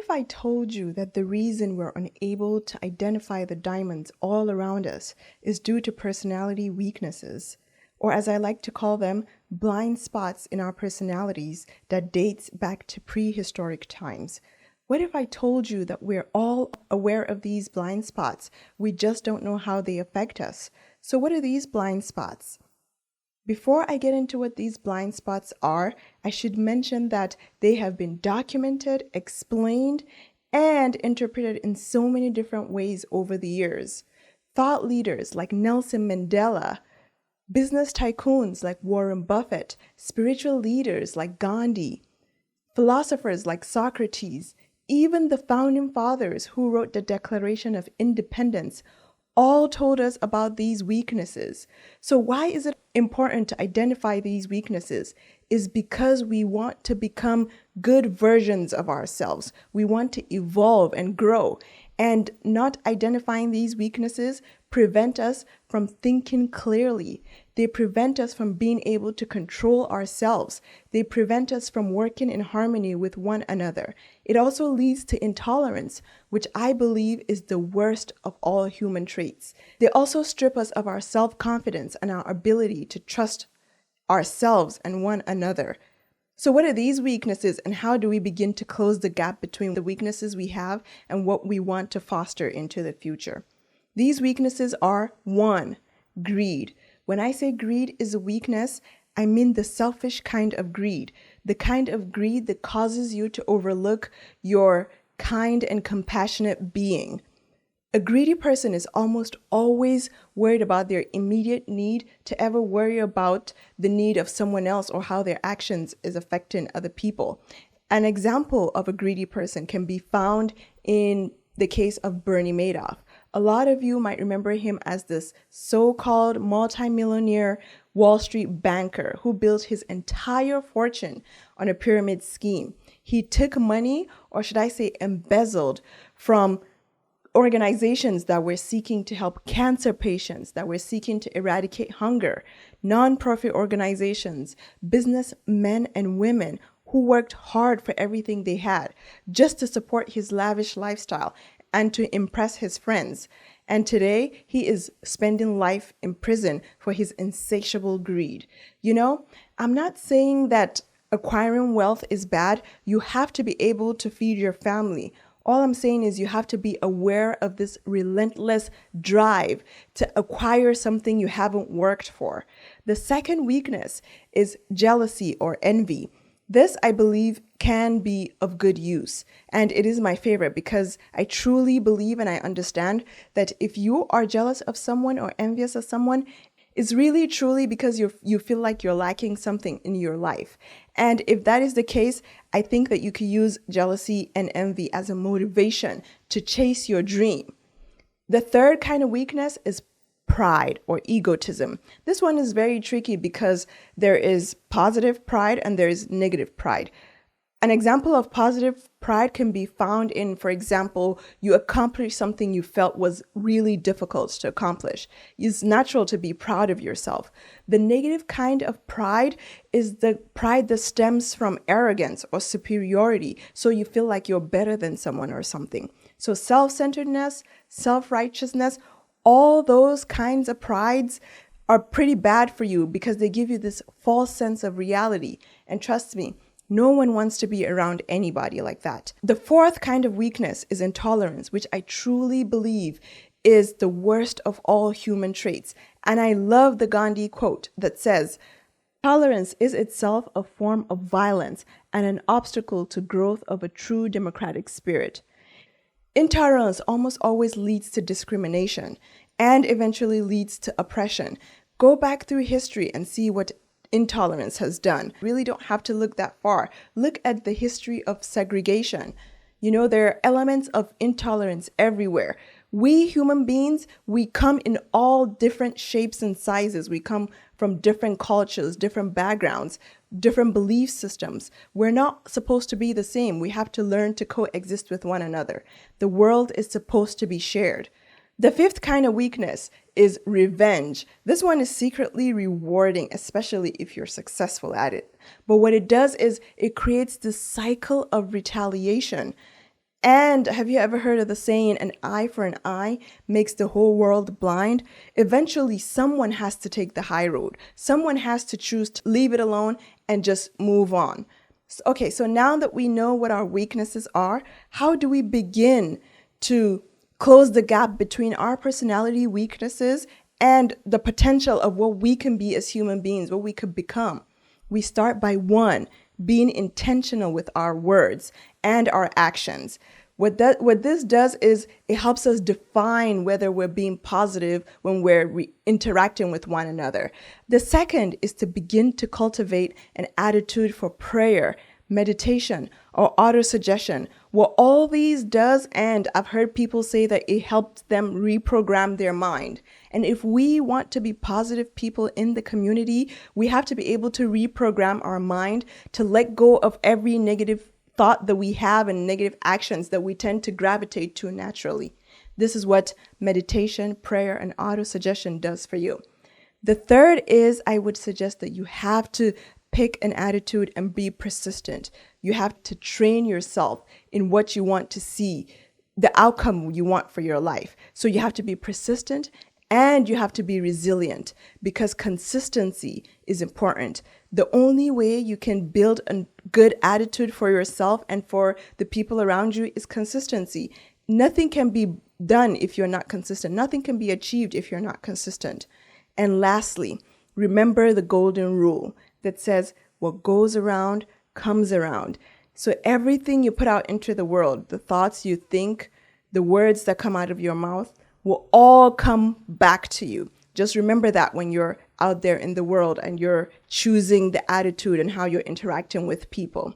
if I told you that the reason we're unable to identify the diamonds all around us is due to personality weaknesses, or as I like to call them, blind spots in our personalities that dates back to prehistoric times? What if I told you that we're all aware of these blind spots, we just don't know how they affect us? So what are these blind spots? Before I get into what these blind spots are, I should mention that they have been documented, explained, and interpreted in so many different ways over the years. Thought leaders like Nelson Mandela, business tycoons like Warren Buffett, spiritual leaders like Gandhi, philosophers like Socrates, even the founding fathers who wrote the Declaration of Independence all told us about these weaknesses. So why is it important to identify these weaknesses? Is because we want to become good versions of ourselves. We want to evolve and grow. And not identifying these weaknesses prevent us from thinking clearly. They prevent us from being able to control ourselves. They prevent us from working in harmony with one another. It also leads to intolerance, which I believe is the worst of all human traits. They also strip us of our self-confidence and our ability to trust ourselves and one another. So what are these weaknesses, and how do we begin to close the gap between the weaknesses we have and what we want to foster into the future? These weaknesses are: 1, greed. When I say greed is a weakness, I mean the selfish kind of greed, the kind of greed that causes you to overlook your kind and compassionate being. A greedy person is almost always worried about their immediate need to ever worry about the need of someone else or how their actions is affecting other people. An example of a greedy person can be found in the case of Bernie Madoff. A lot of you might remember him as this so-called multimillionaire Wall Street banker who built his entire fortune on a pyramid scheme. He took money, or should I say embezzled, from organizations that were seeking to help cancer patients, that were seeking to eradicate hunger, non-profit organizations, businessmen and women who worked hard for everything they had just to support his lavish lifestyle and to impress his friends. And today he is spending life in prison for his insatiable greed. You know, I'm not saying that acquiring wealth is bad. You have to be able to feed your family. All I'm saying is you have to be aware of this relentless drive to acquire something you haven't worked for. The second weakness is jealousy or envy. This, I believe, can be of good use, and it is my favorite because I truly believe and I understand that if you are jealous of someone or envious of someone, it's really truly because you feel like you're lacking something in your life. And if that is the case, I think that you could use jealousy and envy as a motivation to chase your dream. The third kind of weakness is pride or egotism. This one is very tricky because there is positive pride and there is negative pride. An example of positive pride can be found in, for example, you accomplish something you felt was really difficult to accomplish. It's natural to be proud of yourself. The negative kind of pride is the pride that stems from arrogance or superiority, so you feel like you're better than someone or something. So self-centeredness, self-righteousness, all those kinds of prides are pretty bad for you because they give you this false sense of reality. And trust me, no one wants to be around anybody like that. The fourth kind of weakness is intolerance, which I truly believe is the worst of all human traits. And I love the Gandhi quote that says, "Tolerance is itself a form of violence and an obstacle to growth of a true democratic spirit." Intolerance almost always leads to discrimination and eventually leads to oppression. Go back through history and see what intolerance has done. Really don't have to look that far. Look at the history of segregation. You know, there are elements of intolerance everywhere. We human beings, we come in all different shapes and sizes. We come from different cultures, different backgrounds, different belief systems. We're not supposed to be the same. We have to learn to coexist with one another. The world is supposed to be shared. The fifth kind of weakness is revenge. This one is secretly rewarding, especially if you're successful at it. But what it does is it creates this cycle of retaliation. And have you ever heard of the saying, an eye for an eye makes the whole world blind? Eventually, someone has to take the high road. Someone has to choose to leave it alone and just move on. Okay, so now that we know what our weaknesses are, how do we begin to close the gap between our personality weaknesses and the potential of what we can be as human beings, what we could become? We start by one, being intentional with our words and our actions. What this does is it helps us define whether we're being positive when we're interacting with one another. The second is to begin to cultivate an attitude for prayer, meditation, or autosuggestion. What all these does, and I've heard people say that it helps them reprogram their mind. And if we want to be positive people in the community, we have to be able to reprogram our mind to let go of every negative thought that we have and negative actions that we tend to gravitate to naturally. This is what meditation, prayer, and autosuggestion does for you. The third is, I would suggest that you have to pick an attitude and be persistent. You have to train yourself in what you want to see, the outcome you want for your life. So you have to be persistent and you have to be resilient, because consistency is important. The only way you can build a good attitude for yourself and for the people around you is consistency. Nothing can be done if you're not consistent. Nothing can be achieved if you're not consistent. And lastly, remember the golden rule that says what goes around comes around. So everything you put out into the world, the thoughts you think, the words that come out of your mouth, will all come back to you. Just remember that when you're out there in the world and you're choosing the attitude and how you're interacting with people.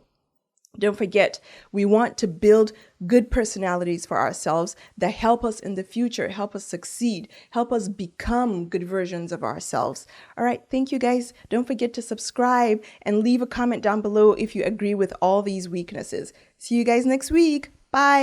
Don't forget, we want to build good personalities for ourselves that help us in the future, help us succeed, help us become good versions of ourselves. All right, thank you guys. Don't forget to subscribe and leave a comment down below if you agree with all these weaknesses. See you guys next week. Bye.